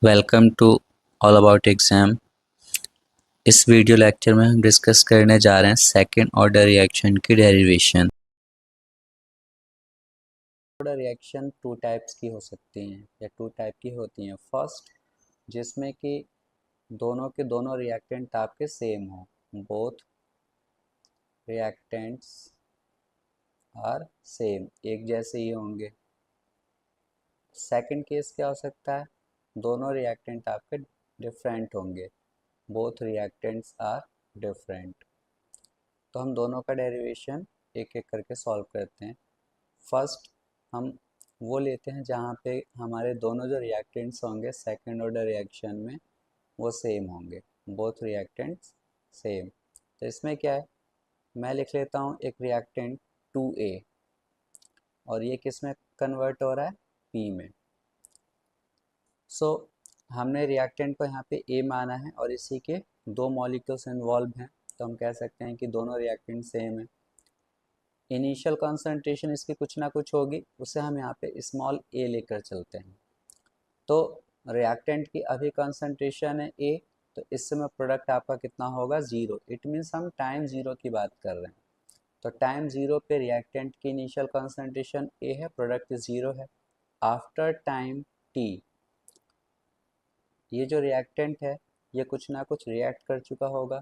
Welcome to all about exam. इस video lecture में हम डिस्कस करने जा रहे हैं सेकंड ऑर्डर रिएक्शन की derivation. Order reaction two types की हो सकती हैं या टू टाइप की होती हैं। फर्स्ट, जिसमें कि दोनों के दोनों रिएक्टेंट आपके सेम हो, बोथ रिएक्टेंट्स आर सेम, एक जैसे ही होंगे। सेकंड केस क्या हो सकता है, दोनों रिएक्टेंट आपके डिफरेंट होंगे, बोथ रिएक्टेंट्स आर डिफरेंट। तो हम दोनों का डेरिवेशन एक एक करके सॉल्व करते हैं। फर्स्ट हम वो लेते हैं जहाँ पे हमारे दोनों जो रिएक्टेंट्स होंगे सेकेंड ऑर्डर रिएक्शन में वो सेम होंगे, बोथ रिएक्टेंट्स सेम। तो इसमें क्या है, मैं लिख लेता हूँ एक रिएक्टेंट 2A और ये किस में कन्वर्ट हो रहा है, P में। सो हमने रिएक्टेंट को यहाँ पे A माना है और इसी के दो मॉलिक्यूल्स इन्वॉल्व हैं, तो हम कह सकते हैं कि दोनों रिएक्टेंट सेम है। इनिशियल कंसंट्रेशन इसकी कुछ ना कुछ होगी, उसे हम यहाँ पे स्मॉल a लेकर चलते हैं। तो रिएक्टेंट की अभी कंसंट्रेशन है a, तो इस समय प्रोडक्ट आपका कितना होगा, 0। इट मीन्स हम टाइम 0 की बात कर रहे हैं। तो टाइम 0 पे रिएक्टेंट की इनिशियल कंसंट्रेशन a है, प्रोडक्ट 0 है। आफ्टर टाइम t ये जो रिएक्टेंट है ये कुछ ना कुछ रिएक्ट कर चुका होगा।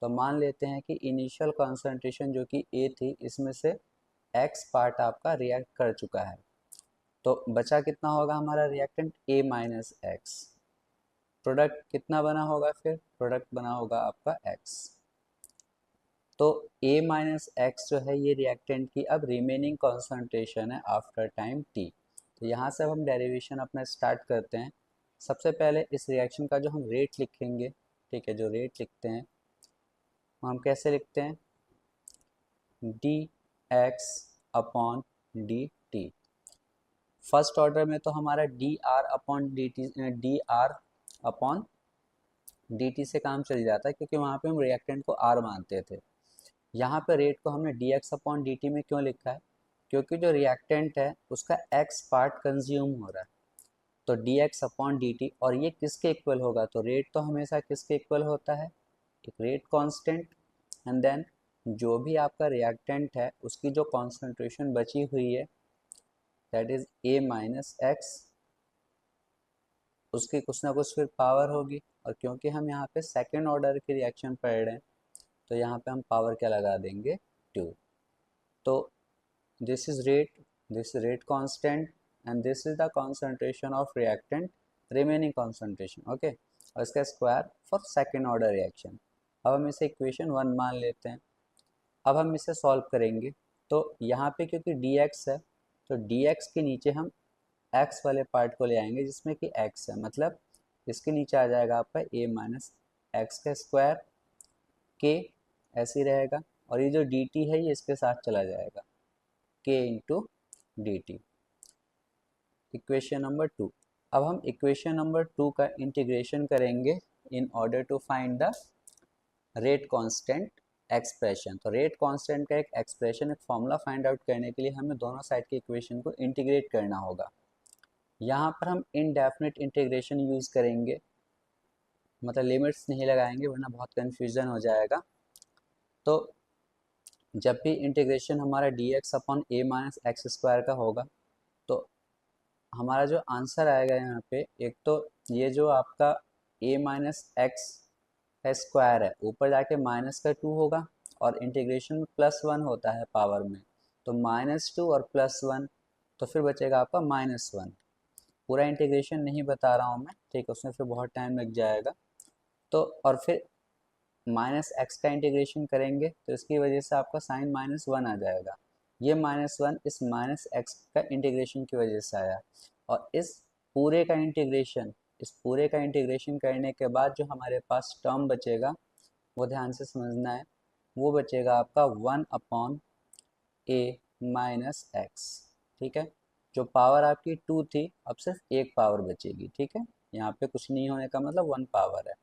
तो मान लेते हैं कि इनिशियल कंसंट्रेशन जो कि a थी, इसमें से x पार्ट आपका रिएक्ट कर चुका है, तो बचा कितना होगा हमारा reactant a minus x. Product कितना बना होगा, फिर प्रोडक्ट बना होगा आपका x। तो a माइनस एक्स जो है ये रिएक्टेंट की अब रिमेनिंग कॉन्सेंट्रेशन है आफ्टर टाइम t। तो यहाँ से अब हम डेरिवेशन अपना स्टार्ट करते हैं। सबसे पहले इस रिएक्शन का जो हम रेट लिखेंगे, ठीक है, जो रेट लिखते हैं हम कैसे लिखते हैं, D x upon d T. First order में तो हमारा D R upon d T, D R upon d T से काम चल जाता है, क्योंकि वहाँ पे हम रिएक्टेंट को आर मानते थे। यहाँ पे रेट को हमने D x upon d T में क्यों लिखा है, क्योंकि जो रिएक्टेंट है उसका एक्स पार्ट कंज्यूम हो रहा है। तो D x upon d t, और ये किसके इक्वल होगा, तो रेट तो हमेशा किसके इक्वल होता है, एक रेट कांस्टेंट एंड देन जो भी आपका रिएक्टेंट है उसकी जो कॉन्सेंट्रेशन बची हुई है that is a minus x, उसकी कुछ ना कुछ फिर पावर होगी। और क्योंकि हम यहाँ पे सेकेंड ऑर्डर की रिएक्शन पढ़ रहे हैं तो यहाँ पे हम पावर क्या लगा देंगे, 2। तो this is rate, this rate constant and this is the concentration of reactant, remaining concentration, okay. और इसका square for second order reaction. अब हम इसे इक्वेशन 1 मान लेते हैं। अब हम इसे सॉल्व करेंगे, तो यहाँ पे क्योंकि dx है तो dx के नीचे हम x वाले पार्ट को ले आएंगे जिसमें कि x है, मतलब इसके नीचे आ जाएगा आपका a माइनस एक्स का स्क्वायर, k ऐसे ही रहेगा, और ये जो dt है ये इसके साथ चला जाएगा, k into D T. Equation number 2। अब हम इक्वेशन नंबर 2 का इंटीग्रेशन करेंगे in order to find the rate constant expression. तो रेट कांस्टेंट का एक एक्सप्रेशन, एक फॉर्मूला फाइंड आउट करने के लिए हमें दोनों साइड के इक्वेशन को इंटीग्रेट करना होगा। यहाँ पर हम इनडेफिनिट इंटीग्रेशन यूज़ करेंगे, मतलब लिमिट्स नहीं लगाएंगे वरना बहुत कन्फ्यूज़न हो जाएगा। तो जब भी इंटीग्रेशन हमारा D x upon a minus x square का होगा तो हमारा जो आंसर आएगा यहाँ पे, एक तो ये जो आपका a माइनस एक्स का स्क्वायर है ऊपर जाके माइनस का 2 होगा, और इंटीग्रेशन में +1 होता है पावर में, तो -2 और +1, तो फिर बचेगा आपका -1। पूरा इंटीग्रेशन नहीं बता रहा हूँ मैं, ठीक है, उसमें फिर बहुत टाइम लग जाएगा। तो और फिर माइनस एक्स का इंटीग्रेशन करेंगे तो इसकी वजह से आपका साइन -1 आ जाएगा। ये -1 इस माइनस एक्स का इंटीग्रेशन की वजह से आया, और इस पूरे का इंटीग्रेशन, इस पूरे का इंटीग्रेशन करने के बाद जो हमारे पास टर्म बचेगा वो ध्यान से समझना है, वो बचेगा आपका 1 अपॉन ए माइनस एक्स, ठीक है। जो पावर आपकी 2 थी अब सिर्फ एक पावर बचेगी, ठीक है, यहाँ पे कुछ नहीं होने का मतलब 1 पावर है।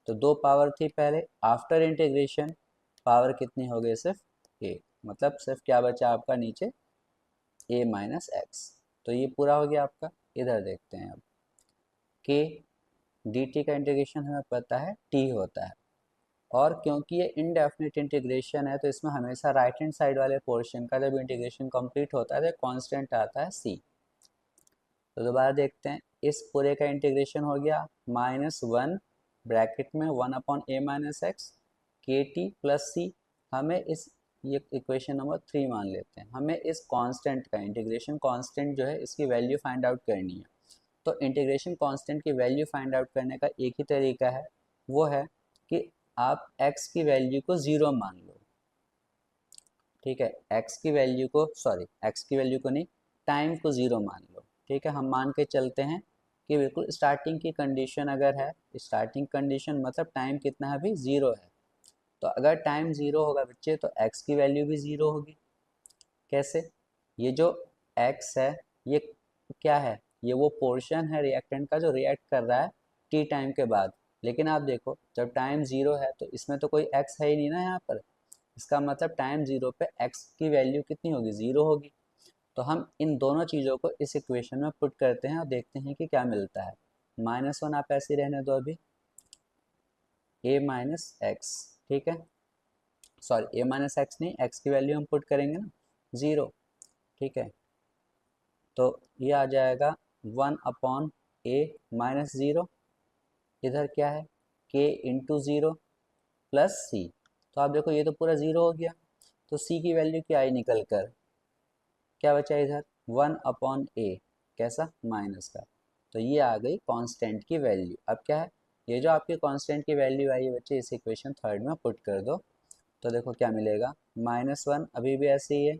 तो 2 पावर थी पहले, आफ्टर इंटीग्रेशन पावर कितनी हो गई, सिर्फ एक, मतलब सिर्फ क्या बचा आपका नीचे, a माइनस एक्स। तो ये पूरा हो गया आपका। इधर देखते हैं अब, k डी टी का इंटीग्रेशन हमें पता है टी होता है, और क्योंकि ये इनडेफिनिट इंटीग्रेशन है तो इसमें हमेशा राइट हैंड साइड वाले पोर्शन का जब इंटीग्रेशन कंप्लीट होता है तो कांस्टेंट आता है सी। तो दोबारा देखते हैं, इस पूरे का इंटीग्रेशन हो गया -1 ब्रैकेट में 1/a-x के टी प्लस सी। हमें इस ये इक्वेशन नंबर 3 मान लेते हैं, हमें इस कांस्टेंट का इंटीग्रेशन कांस्टेंट जो है इसकी वैल्यू फाइंड आउट करनी है। तो इंटीग्रेशन कांस्टेंट की वैल्यू फाइंड आउट करने का एक ही तरीका है, वो है कि आप x की वैल्यू को 0 मान लो। ठीक है, x की वैल्यू को x की वैल्यू को नहीं, टाइम को 0 मान लो। ठीक है, हम मान के चलते हैं कि बिल्कुल स्टार्टिंग की कंडीशन अगर है, स्टार्टिंग कंडीशन मतलब टाइम कितना है अभी 0 है, तो अगर टाइम 0 होगा बच्चे तो x की वैल्यू भी 0 होगी। कैसे? ये जो x है ये क्या है, ये वो पोर्शन है रिएक्टेंट का जो रिएक्ट कर रहा है t टाइम के बाद। लेकिन आप देखो जब टाइम 0 है तो इसमें तो कोई x है ही नहीं ना यहाँ पर, इसका मतलब टाइम 0 पे x की वैल्यू कितनी होगी, 0 होगी। तो हम इन दोनों चीज़ों को इस इक्वेशन में पुट करते हैं और देखते हैं कि क्या मिलता है। -1 आप ऐसे रहने दो अभी, a-x, ठीक है, a-x नहीं, x की वैल्यू हम पुट करेंगे ना 0। ठीक है, तो ये आ जाएगा 1/a-0, इधर क्या है k इंटू 0 प्लस सी। तो आप देखो ये तो पूरा 0 हो गया, तो c की वैल्यू क्या आई निकल कर, क्या बचा इधर 1/a, कैसा, माइनस का। तो ये आ गई कांस्टेंट की वैल्यू। अब क्या है, ये जो आपकी कांस्टेंट की वैल्यू आई है बच्चे इस इक्वेशन थर्ड में पुट कर दो, तो देखो क्या मिलेगा, -1 अभी भी ऐसे ही है,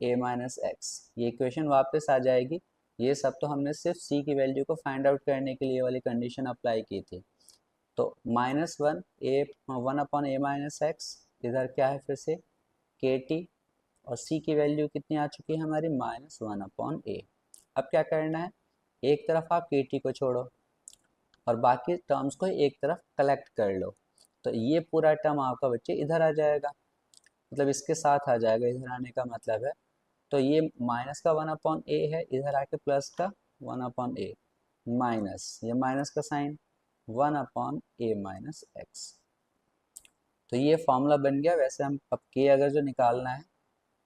a-x, ये इक्वेशन वापस आ जाएगी। ये सब तो हमने सिर्फ c की वैल्यू को फाइंड आउट करने के लिए वाली कंडीशन अप्लाई की थी। तो -1/a-x, इधर क्या है फिर से के टी, और c की वैल्यू कितनी आ चुकी है हमारी, -1/a। अब क्या करना है, एक तरफ आप के टी को छोड़ो और बाकी टर्म्स को एक तरफ कलेक्ट कर लो, तो ये पूरा टर्म आपका बच्चे इधर आ जाएगा, मतलब इसके साथ आ जाएगा, इधर आने का मतलब है। तो ये माइनस का 1/a है, इधर आके प्लस का 1/a, माइनस ये माइनस का साइन 1/a-x। तो ये फॉर्मूला बन गया। वैसे हम अब के अगर जो निकालना है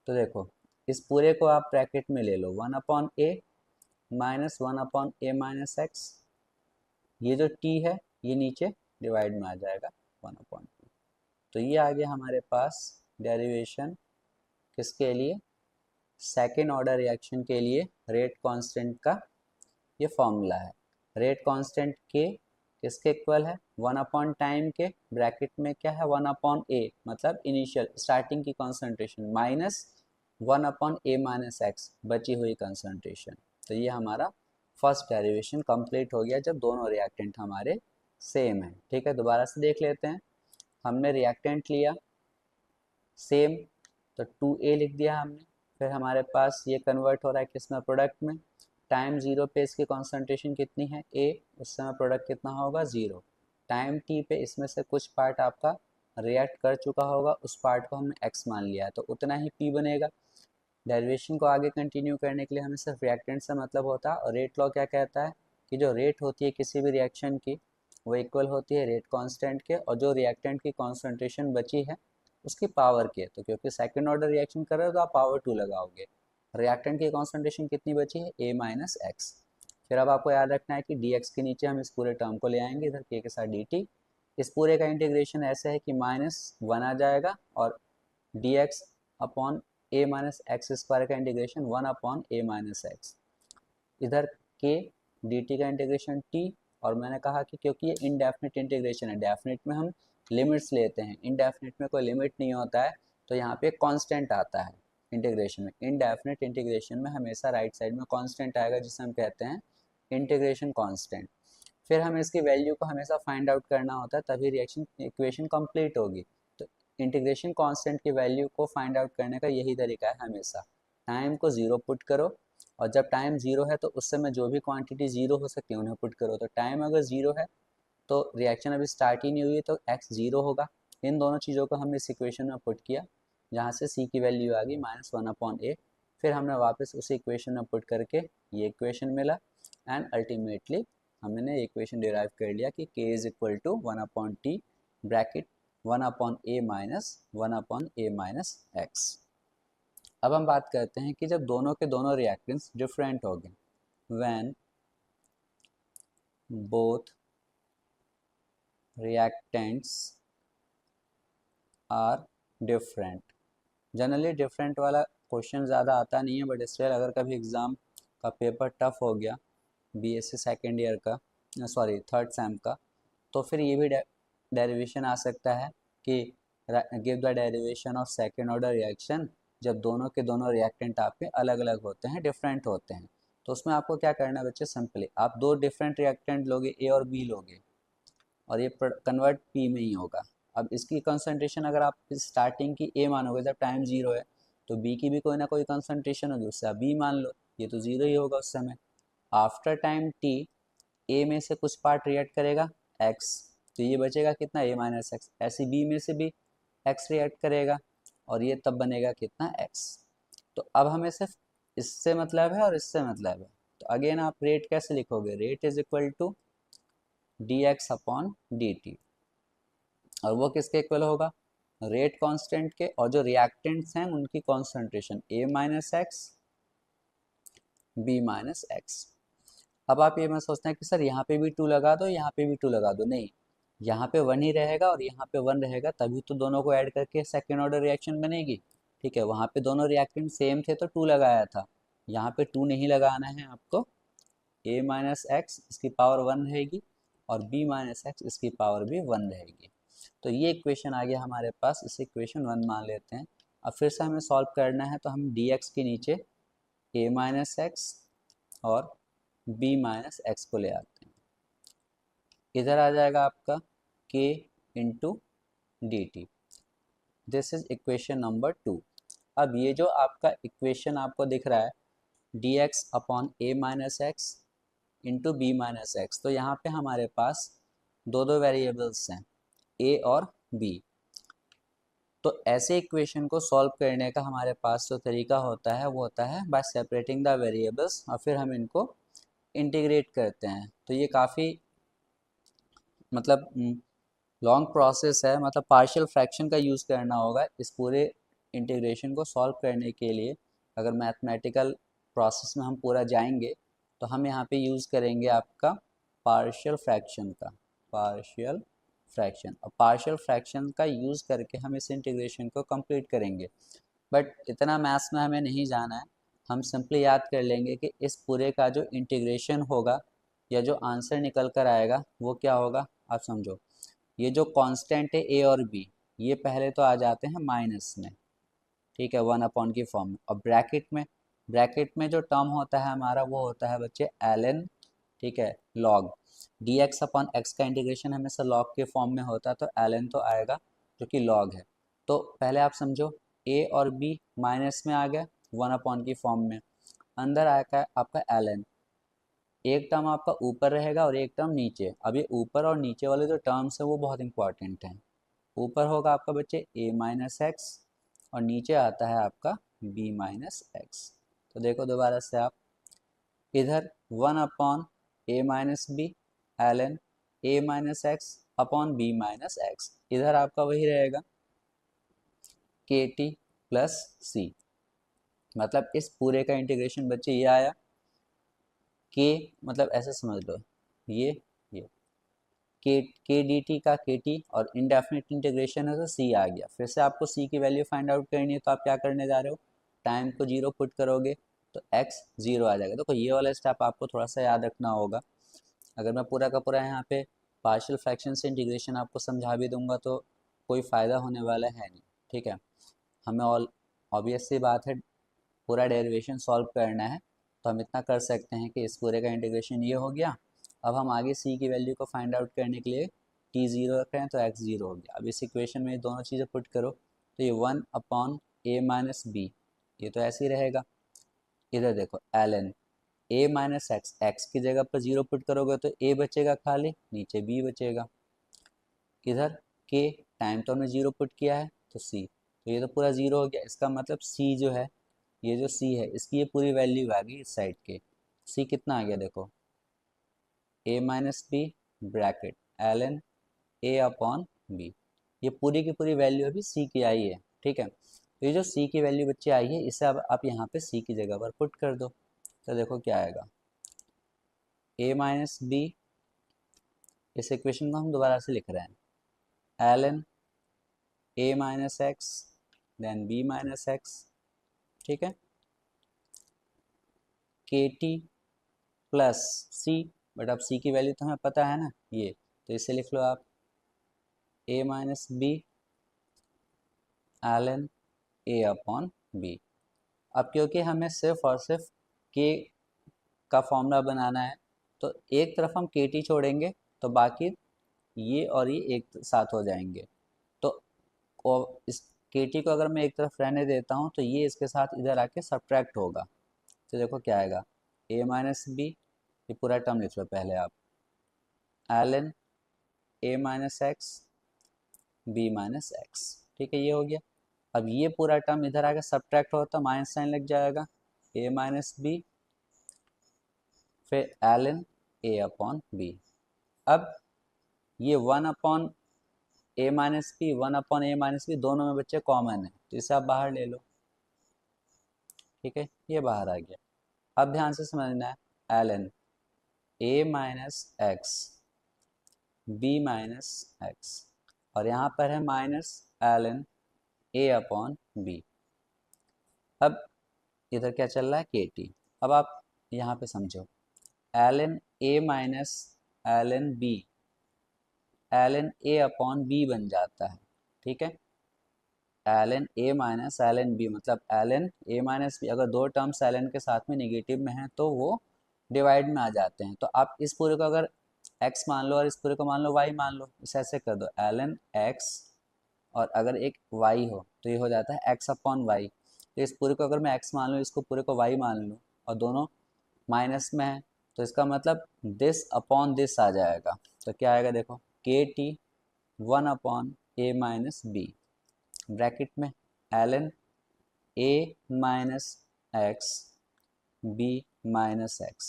तो देखो इस पूरे को आप ब्रैकेट में ले लो, 1/a माइनस 1/a-x, ये जो t है ये नीचे डिवाइड में आ जाएगा 1/2। तो ये आ गया हमारे पास डेरिवेशन किसके लिए, सेकेंड ऑर्डर रिएक्शन के लिए रेट कांस्टेंट का ये फॉर्मूला है। रेट कांस्टेंट के किसके इक्वल है, 1/टाइम के, ब्रैकेट में क्या है 1/a मतलब इनिशियल स्टार्टिंग की कंसंट्रेशन माइनस 1/a-x बची हुई कंसंट्रेशन। तो ये हमारा फर्स्ट डेरिवेशन कंप्लीट हो गया जब दोनों रिएक्टेंट हमारे सेम है। ठीक है, दोबारा से देख लेते हैं। हमने रिएक्टेंट लिया सेम, तो 2a लिख दिया हमने, फिर हमारे पास ये कन्वर्ट हो रहा है किसमें, प्रोडक्ट में। टाइम 0 पे इसकी कॉन्सेंट्रेशन कितनी है a, उस समय प्रोडक्ट कितना होगा 0। टाइम t पे इसमें से कुछ पार्ट आपका रिएक्ट कर चुका होगा, उस पार्ट को हमने x मान लिया है तो उतना ही p बनेगा। डेरिवेशन को आगे कंटिन्यू करने के लिए हमें सिर्फ रिएक्टेंट से मतलब होता है, और रेट लॉ क्या कहता है कि जो रेट होती है किसी भी रिएक्शन की वो इक्वल होती है रेट कांस्टेंट के, और जो रिएक्टेंट की कॉन्सेंट्रेशन बची है उसकी पावर के। तो क्योंकि सेकंड ऑर्डर रिएक्शन कर रहे हो तो आप पावर 2 लगाओगे। रिएक्टेंट की कॉन्सेंट्रेशन कितनी बची है, a-x। फिर अब आपको याद रखना है कि dx के नीचे हम इस पूरे टर्म को ले आएंगे इधर k के साथ dt। इस पूरे का इंटीग्रेशन ऐसे है कि -1 आ जाएगा, और dx अपॉन a-x² का इंटीग्रेशन 1/a-x, इधर k dt का इंटीग्रेशन t। और मैंने कहा कि क्योंकि ये इनडेफिनिट इंटीग्रेशन है, डेफिनिट में हम लिमिट्स लेते हैं, इनडेफिनिट में कोई लिमिट नहीं होता है, तो यहाँ पे कांस्टेंट आता है इंटीग्रेशन में। इनडेफिनिट इंटीग्रेशन में हमेशा राइट साइड में कांस्टेंट आएगा जिसे हम कहते हैं इंटीग्रेशन कांस्टेंट। फिर हमें इसकी वैल्यू को हमेशा फाइंड आउट करना होता है, तभी रिएक्शन इक्वेशन कंप्लीट होगी। तो इंटीग्रेशन कांस्टेंट की वैल्यू को फाइंड आउट करने का यही तरीका है, हमेशा टाइम को 0 पुट करो, और जब टाइम 0 है तो उस समय जो भी क्वांटिटी 0 हो सकती है उन्हें पुट करो। तो टाइम अगर 0 है तो रिएक्शन अभी स्टार्ट ही नहीं हुई तो x 0 होगा। इन दोनों चीज़ों को हमने इस इक्वेशन में पुट किया, जहाँ से c की वैल्यू आ गई -1/a। फिर हमने वापस उसी इक्वेशन में पुट करके ये इक्वेशन मिला, एंड अल्टीमेटली हमने इक्वेशन डिराइव कर लिया कि k is equal to 1/t bracket 1/a minus 1/a minus x। अब हम बात करते हैं कि जब दोनों के दोनों रिएक्टेंट्स डिफरेंट हो गए, when both reactants are different. Generally different वाला क्वेश्चन ज़्यादा आता नहीं है, बट स्टिल अगर कभी एग्ज़ाम का पेपर टफ हो गया बीएससी सेकेंड ईयर का, सॉरी थर्ड सेम का, तो फिर ये भी डेरिवेशन आ सकता है कि give the derivation of second order reaction जब दोनों के दोनों रिएक्टेंट आपके अलग अलग होते हैं, डिफरेंट होते हैं। तो उसमें आपको क्या करना है बच्चे, सिंपली आप दो डिफरेंट रिएक्टेंट लोगे, ए और बी लोगे, और ये कन्वर्ट पी में ही होगा। अब इसकी कंसंट्रेशन अगर आप स्टार्टिंग की ए मानोगे जब टाइम 0 है, तो बी की भी कोई ना कोई कंसंट्रेशन होगी, उससे आप बी मान लो, ये तो 0 ही होगा उस समय। आफ्टर टाइम टी ए में से कुछ पार्ट रिएक्ट करेगा एक्स, तो ये बचेगा कितना, ए माइनस एक्स। ऐसे बी में से भी एक्स रिएक्ट करेगा और ये तब बनेगा कितना, एक्स। तो अब हमें सिर्फ इससे मतलब है और इससे मतलब है, तो अगेन आप रेट कैसे लिखोगे, rate is equal to d x upon d t, और वो किसके इक्वल होगा, रेट कांस्टेंट के और जो रिएक्टेंट्स हैं उनकी concentration a minus x b minus x. अब आप ये मत सोचते हैं कि सर यहाँ पे भी 2 लगा दो, यहाँ पे भी 2 लगा दो, नहीं, यहाँ पे 1 ही रहेगा और यहाँ पे 1 रहेगा, तभी तो दोनों को ऐड करके सेकेंड ऑर्डर रिएक्शन बनेगी। ठीक है, वहाँ पे दोनों रिएक्टेंट सेम थे तो 2 लगाया था, यहाँ पे 2 नहीं लगाना है आपको, ए माइनस एक्स इसकी पावर 1 रहेगी और बी माइनस एक्स इसकी पावर भी 1 रहेगी। तो ये इक्वेशन आ गया हमारे पास, इसे इक्वेशन 1 मान लेते हैं। अब फिर से हमें सॉल्व करना है, तो हम डी एक्स के नीचे ए माइनस एक्स और बी माइनस एक्स को ले आते हैं, इधर आ जाएगा आपका k into D T. This is equation number 2। अब ये जो आपका इक्वेशन आपको दिख रहा है d x upon a minus x into b minus x, तो यहाँ पे हमारे पास दो दो वेरिएबल्स हैं ए और बी। तो ऐसे इक्वेशन को सॉल्व करने का हमारे पास जो तरीका होता है वो होता है बाय सेपरेटिंग द वेरिएबल्स, और फिर हम इनको इंटीग्रेट करते हैं। तो ये काफ़ी मतलब लॉन्ग प्रोसेस है, मतलब पार्शियल फ्रैक्शन का यूज़ करना होगा इस पूरे इंटीग्रेशन को सॉल्व करने के लिए। अगर मैथमेटिकल प्रोसेस में हम पूरा जाएंगे तो हम यहाँ पे यूज़ करेंगे आपका पार्शियल फ्रैक्शन का, पार्शियल फ्रैक्शन, और पार्शियल फ्रैक्शन का यूज़ करके हम इस इंटीग्रेशन को कंप्लीट करेंगे। बट इतना मैथ्स में हमें नहीं जाना है, हम सिंपली याद कर लेंगे कि इस पूरे का जो इंटीग्रेशन होगा या जो आंसर निकल कर आएगा वो क्या होगा। आप समझो, ये जो कांस्टेंट है ए और बी, ये पहले तो आ जाते हैं माइनस में, ठीक है, 1 अपॉन की फॉर्म में, और ब्रैकेट में जो टर्म होता है हमारा वो होता है बच्चे ln, ठीक है, log D x upon x का इंटीग्रेशन हमेशा log के फॉर्म में होता है, तो ln तो आएगा जो कि log है। तो पहले आप समझो a और b माइनस में आ गया 1 अपॉन की फॉर्म में, अंदर आएगा आपका ln, एक टर्म आपका ऊपर रहेगा और एक टर्म नीचे। अब ये ऊपर और नीचे वाले जो टर्म्स है वो बहुत इंपॉर्टेंट हैं। ऊपर होगा आपका बच्चे a माइनस एक्स और नीचे आता है आपका b माइनस एक्स। तो देखो दोबारा से आप इधर 1 upon a minus b ln a minus x upon b minus x, इधर आपका वही रहेगा के टी प्लस सी। मतलब इस पूरे का इंटीग्रेशन बच्चे ये आया के, मतलब ऐसे समझ लो ये के डी टी का के टी और इनडेफिनिट इंटीग्रेशन है तो सी आ गया। फिर से आपको सी की वैल्यू फाइंड आउट करनी है, तो आप क्या करने जा रहे हो, टाइम को 0 पुट करोगे तो एक्स 0 आ जाएगा। देखो ये वाला स्टेप आपको थोड़ा सा याद रखना होगा। अगर मैं पूरा का पूरा यहाँ पे पार्शियल फ्रैक्शन से इंटीग्रेशन आपको समझा भी दूंगा तो कोई फ़ायदा होने वाला है नहीं, ठीक है। हमें ऑल ऑब्वियस सी बात है पूरा डेरिवेशन सॉल्व करना है, तो हम इतना कर सकते हैं कि इस पूरे का इंटीग्रेशन ये हो गया। अब हम आगे सी की वैल्यू को फाइंड आउट करने के लिए टी 0 रख रहे हैं तो एक्स 0 हो गया। अब इस इक्वेशन में दोनों चीज़ें पुट करो तो ये 1 अपॉन a माइनस बी, ये तो ऐसे ही रहेगा। इधर देखो ln a minus x, x की जगह पर 0 पुट करोगे तो a बचेगा खाली, नीचे b बचेगा। इधर k, टाइम तो हमने 0 पुट किया है तो c, तो ये तो पूरा 0 हो गया। इसका मतलब c जो है, ये जो c है इसकी ये पूरी वैल्यू आ गई इस साइड के, c कितना आ गया देखो a minus b bracket ln a upon b। ये पूरी की पूरी वैल्यू अभी c की आई है, ठीक है। तो ये जो c की वैल्यू बच्चे आई है, इसे अब आप यहाँ पे c की जगह पर पुट कर दो, तो देखो क्या आएगा, a माइनस बी, इस इक्वेशन को हम दोबारा से लिख रहे हैं ln a minus x then b minus x, ठीक है, k T plus C, but अब सी की वैल्यू तो हमें पता है ना ये, तो इसे लिख लो आप a minus b ln a upon b. अब क्योंकि हमें सिर्फ और सिर्फ k का फॉर्मूला बनाना है, तो एक तरफ हम के टी छोड़ेंगे तो बाकी ये और ये एक साथ हो जाएंगे। तो इस के टी को अगर मैं एक तरफ रहने देता हूँ तो ये इसके साथ इधर आके सब्ट्रैक्ट होगा, तो देखो क्या आएगा, a माइनस बी, ये पूरा टर्म लिख लो पहले आप, ln a minus x b minus x, ठीक है, ये हो गया। अब ये पूरा टर्म इधर आके सब्ट्रैक्ट होता, माइनस साइन लग जाएगा, a माइनस बी फिर ln a अपॉन बी। अब ये 1 upon a minus b, 1 upon a minus b दोनों में बच्चे कॉमन है, तो इसे आप बाहर ले लो, ठीक है, ये बाहर आ गया। अब ध्यान से समझना है ln a minus x b minus x, और यहाँ पर है minus ln a upon b. अब इधर क्या चल रहा है, के टी। अब आप यहाँ पे समझो, ln a minus ln b ln a upon b बन जाता है, ठीक है, ln a minus ln b मतलब ln a माइनस b, अगर दो टर्म्स ln के साथ में निगेटिव में हैं तो वो डिवाइड में आ जाते हैं। तो आप इस पूरे को अगर x मान लो और इस पूरे को मान लो y मान लो, इसे ऐसे कर दो ln x, और अगर एक y हो तो ये हो जाता है x अपॉन y। तो इस पूरे को अगर मैं x मान लूँ, इसको पूरे को y मान लूँ, और दोनों माइनस में है, तो इसका मतलब दिस अपॉन दिस आ जाएगा। तो क्या आएगा देखो, k t 1 upon a minus b bracket में ln a minus x b minus x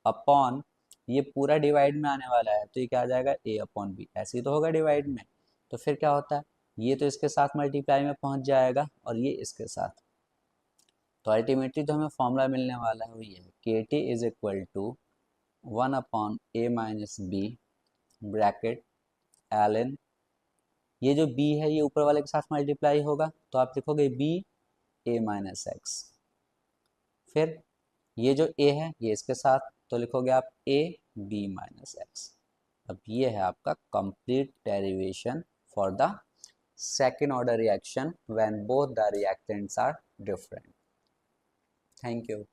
upon, ये पूरा डिवाइड में आने वाला है तो ये क्या आ जाएगा, a अपॉन बी, ऐसे ही तो होगा डिवाइड में। तो फिर क्या होता है, ये तो इसके साथ मल्टीप्लाई में पहुंच जाएगा और ये इसके साथ, तो अल्टीमेटली तो हमें फॉर्मूला मिलने वाला है वो ये है, k t is equal to 1 upon a minus b bracket ln, ये जो b है ये ऊपर वाले के साथ मल्टीप्लाई होगा तो आप लिखोगे b a माइनस एक्स, फिर ये जो a है ये इसके साथ, तो लिखोगे आप a b माइनस एक्स। अब ये है आपका complete derivation for the second order reaction when both the reactants are different. Thank you.